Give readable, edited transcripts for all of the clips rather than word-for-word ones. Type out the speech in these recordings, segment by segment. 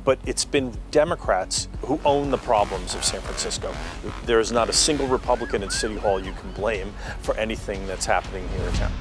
but it's been Democrats who own the problems of San Francisco. There is not a single Republican in City Hall you can blame for anything that's happening here in town.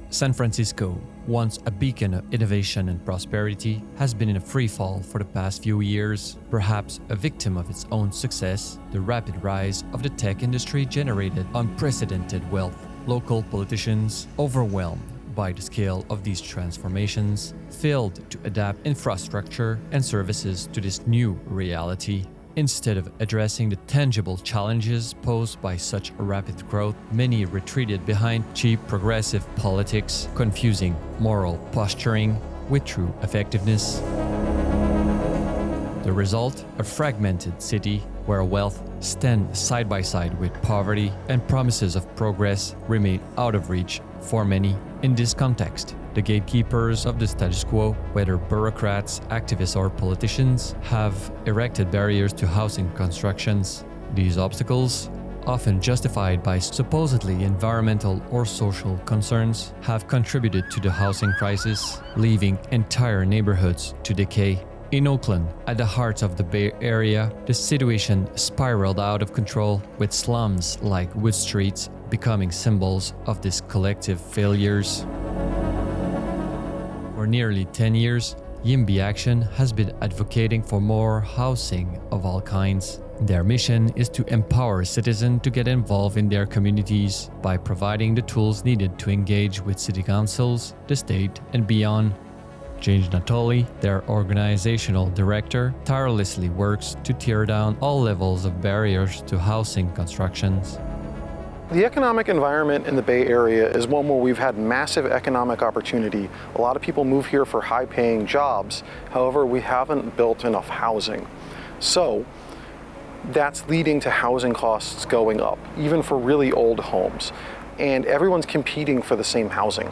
San Francisco, once a beacon of innovation and prosperity, has been in a free fall for the past few years. Perhaps a victim of its own success, the rapid rise of the tech industry generated unprecedented wealth. Local politicians, overwhelmed by the scale of these transformations, failed to adapt infrastructure and services to this new reality. Instead of addressing the tangible challenges posed by such a rapid growth, many retreated behind cheap progressive politics, confusing moral posturing with true effectiveness. The result? A fragmented city where wealth stands side by side with poverty and promises of progress remain out of reach for many. In this context, the gatekeepers of the status quo, whether bureaucrats, activists, or politicians, have erected barriers to housing constructions. These obstacles, often justified by supposedly environmental or social concerns, have contributed to the housing crisis, leaving entire neighborhoods to decay. In Oakland, at the heart of the Bay Area, the situation spiraled out of control, with slums like Wood Street becoming symbols of these collective failures. For nearly 10 years, YIMBY Action has been advocating for more housing of all kinds. Their mission is to empower citizens to get involved in their communities by providing the tools needed to engage with city councils, the state, and beyond. James Natoli, their organizational director, tirelessly works to tear down all levels of barriers to housing constructions. The economic environment in the Bay Area is one where we've had massive economic opportunity. A lot of people move here for high-paying jobs. However, we haven't built enough housing. So that's leading to housing costs going up, even for really old homes. And everyone's competing for the same housing.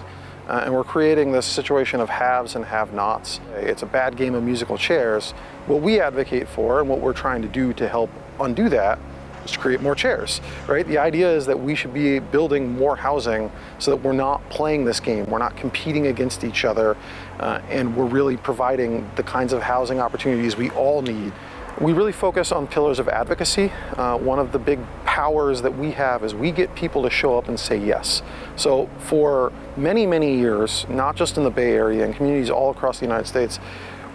And we're creating this situation of haves and have-nots. It's a bad game of musical chairs. What we advocate for and what we're trying to do to help undo that is to create more chairs, right? The idea is that we should be building more housing so that we're not playing this game, we're not competing against each other, and we're really providing the kinds of housing opportunities we all need. We really focus on pillars of advocacy. One of the big powers that we have is we get people to show up and say yes. So for many, many years, not just in the Bay Area and communities all across the United States,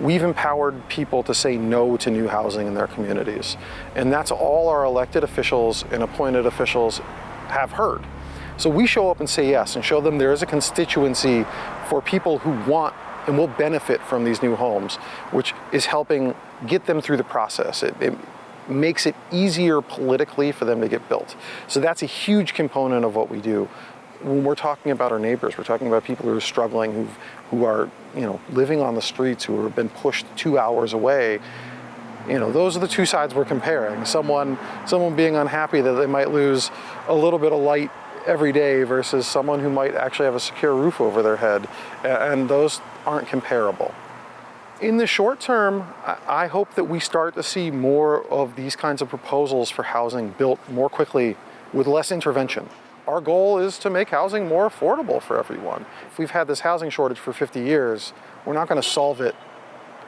we've empowered people to say no to new housing in their communities. And that's all our elected officials and appointed officials have heard. So we show up and say yes and show them there is a constituency for people who want and will benefit from these new homes, which is helping get them through the process. It makes it easier politically for them to get built. So that's a huge component of what we do. When we're talking about our neighbors, we're talking about people who are struggling, who are living on the streets, who have been pushed 2 hours away. Those are the two sides we're comparing. Someone being unhappy that they might lose a little bit of light every day versus someone who might actually have a secure roof over their head. And those aren't comparable. In the short term, I hope that we start to see more of these kinds of proposals for housing built more quickly with less intervention. Our goal is to make housing more affordable for everyone. If we've had this housing shortage for 50 years, we're not going to solve it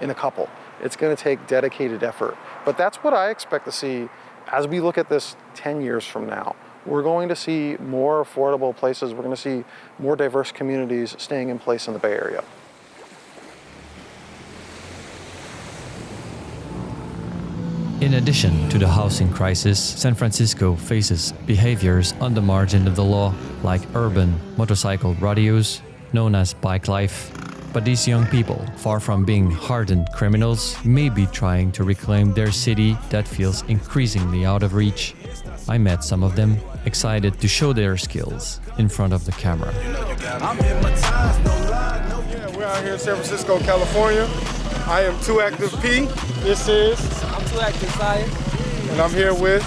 in a couple. It's going to take dedicated effort. But that's what I expect to see as we look at this 10 years from now. We're going to see more affordable places. We're going to see more diverse communities staying in place in the Bay Area. In addition to the housing crisis, San Francisco faces behaviors on the margin of the law, like urban motorcycle rodeos, known as bike life. But these young people, far from being hardened criminals, may be trying to reclaim their city that feels increasingly out of reach. I met some of them, excited to show their skills in front of the camera. We're out here in San Francisco, California. I am 2Active P. This is... I'm 2Active Sire. And I'm here with...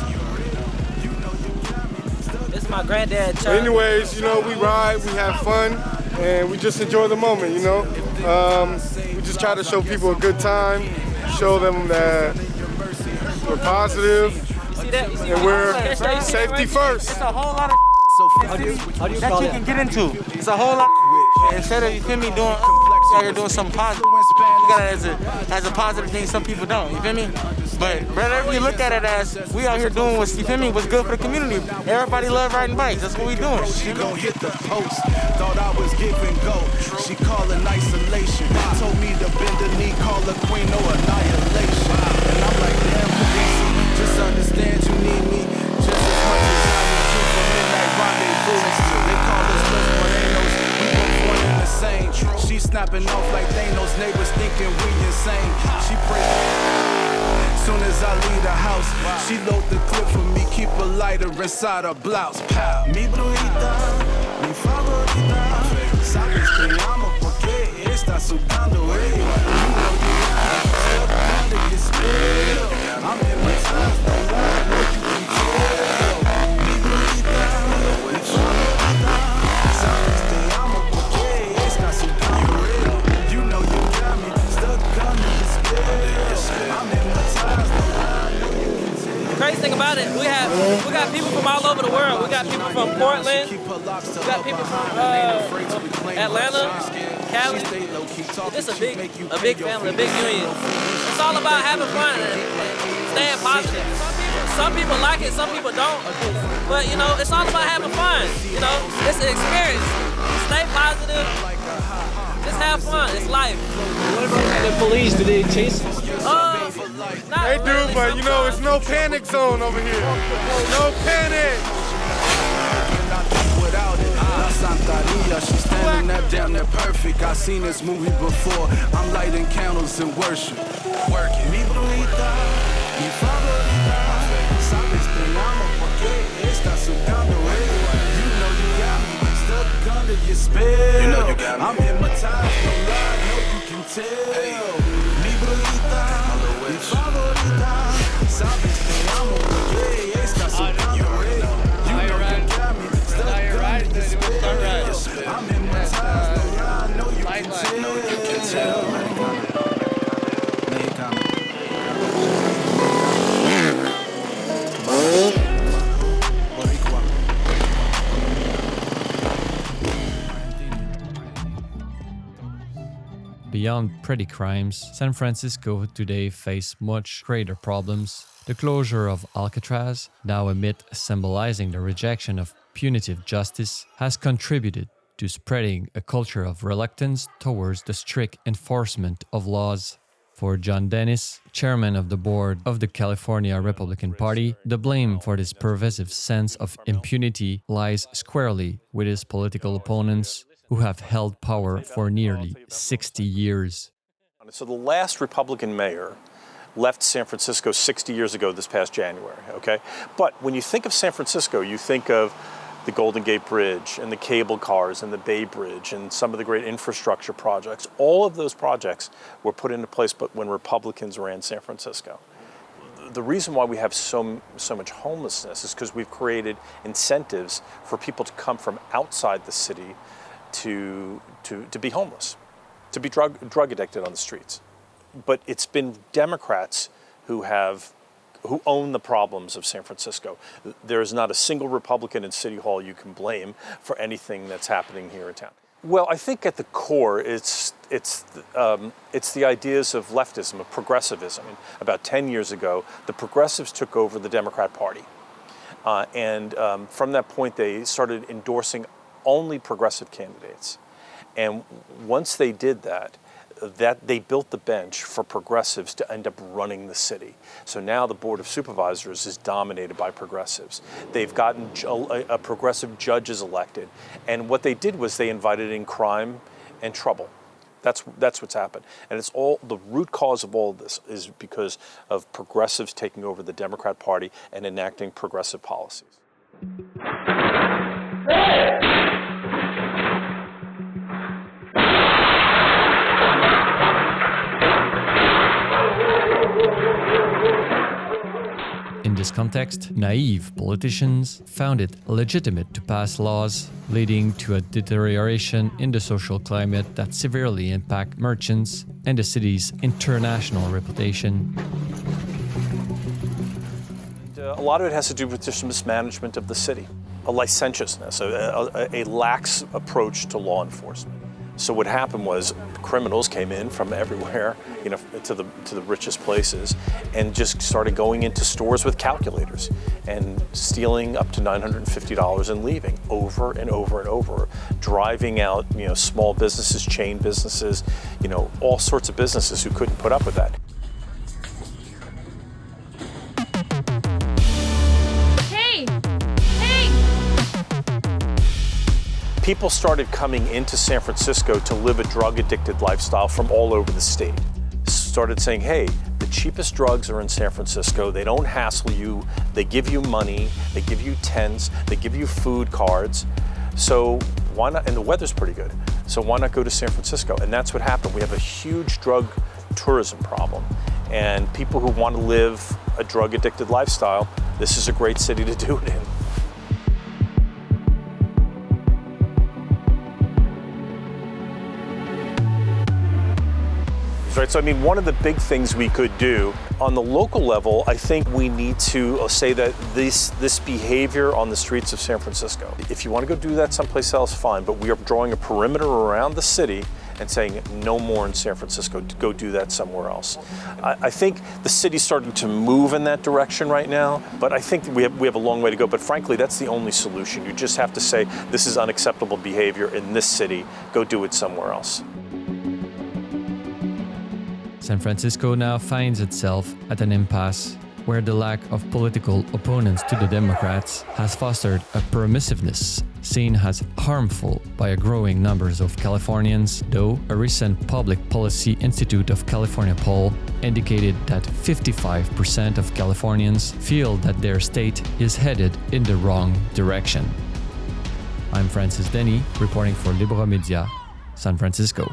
This is my granddad, Chuck. Anyways, we ride, we have fun, and we just enjoy the moment, We just try to show people a good time, show them that we're positive, and we're safety first. It's a whole lot of that you can get into. It's a whole lot of Instead of, you feel me, doing out here doing something positive, you got it as a positive thing. Some people don't, you feel me? But whatever you look at it as, we out here doing what's, you feel me, what's good for the community. Everybody love riding bikes. That's what we doing. She gon' hit the post. Thought I was giving go. She calling isolation. Told me to bend the knee, call her queen, no annihilation. And I'm like, damn, Khaleesi, just understand you need me just as much as I need you for midnight rendezvous. They call us Los Morenos. We both one and the same. She snapping off like Thanos. Neighbors thinking we insane. She breaking. Soon as I leave the house, she load the clip for me, keep a lighter inside her blouse. Pow. Mi brujita, mi favorita, sabes te amo porque estás sudando, eh. You know you got me stuck under your spell. I'm in my time, you can tell. Mi brujita, mi favorita, sabes te amo porque estás sudando, eh. You know you got me stuck under your spell. I'm in my time. Crazy thing about it, we got people from all over the world. We got people from Portland. We got people from Atlanta, Cali. It's a big family, a big union. It's all about having fun and staying positive. Some people like it, some people don't. But you know, it's all about having fun. You know, it's an experience. Stay positive. Just have fun. It's life. What about the police? Do they chase us? They do, but you know, it's no panic zone over here. No panic. She's standing up damn near perfect. I've seen this movie before. I'm lighting candles and worship. Working. Mi brujita, mi favorita. Sabes te amo porque estás sudando, eh. You know you got me stuck under your spell. You know you got me. I'm hypnotized, no lie, no you can tell. Mi brujita, mi favorita. Sabes te amo porque estás sudando, eh. You know you got me stuck under your spell. I'm hypnotized, no lie, no you can tell. Mexicano. Beyond petty crimes, San Francisco today faces much greater problems. The closure of Alcatraz, now a myth symbolizing the rejection of punitive justice, has contributed to spreading a culture of reluctance towards the strict enforcement of laws. For John Denis, chairman of the board of the California Republican Party, the blame for this pervasive sense of impunity lies squarely with his political opponents, who have held power for nearly 60 years. So the last Republican mayor left San Francisco 60 years ago this past January, okay? But when you think of San Francisco, you think of the Golden Gate Bridge and the cable cars and the Bay Bridge and some of the great infrastructure projects. All of those projects were put into place but when Republicans ran San Francisco. The reason why we have so much homelessness is because we've created incentives for people to come from outside the city to be homeless, to be drug addicted on the streets. But it's been Democrats who own the problems of San Francisco. There is not a single Republican in City Hall you can blame for anything that's happening here in town. Well, I think at the core, it's the ideas of leftism, of progressivism. About 10 years ago, the progressives took over the Democrat Party. And from that point, they started endorsing only progressive candidates. And once they did that, they built the bench for progressives to end up running the city. So now the Board of Supervisors is dominated by progressives. They've gotten progressive judges elected. And what they did was they invited in crime and trouble. That's what's happened. And it's all, the root cause of all of this is because of progressives taking over the Democrat Party and enacting progressive policies. In this context, naive politicians found it legitimate to pass laws, leading to a deterioration in the social climate that severely impact merchants and the city's international reputation. A lot of it has to do with just mismanagement of the city, a licentiousness, a lax approach to law enforcement. So what happened was criminals came in from everywhere, you know, to the richest places, and just started going into stores with calculators and stealing up to $950 and leaving over and over and over, driving out, you know, small businesses, chain businesses, you know, all sorts of businesses who couldn't put up with that. People started coming into San Francisco to live a drug-addicted lifestyle from all over the state. Started saying, hey, the cheapest drugs are in San Francisco. They don't hassle you. They give you money. They give you tents. They give you food cards. So why not? And the weather's pretty good. So why not go to San Francisco? And that's what happened. We have a huge drug tourism problem. And people who want to live a drug-addicted lifestyle, this is a great city to do it in. Right, so I mean, one of the big things we could do on the local level, I think we need to say that this behavior on the streets of San Francisco, if you want to go do that someplace else, fine, but we are drawing a perimeter around the city and saying no more in San Francisco, go do that somewhere else. I think the city's starting to move in that direction right now, but I think we have a long way to go. But frankly, that's the only solution. You just have to say this is unacceptable behavior in this city, go do it somewhere else. San Francisco now finds itself at an impasse where the lack of political opponents to the Democrats has fostered a permissiveness seen as harmful by a growing numbers of Californians, though a recent Public Policy Institute of California poll indicated that 55% of Californians feel that their state is headed in the wrong direction. I'm Francis Denis, reporting for Libre Media, San Francisco.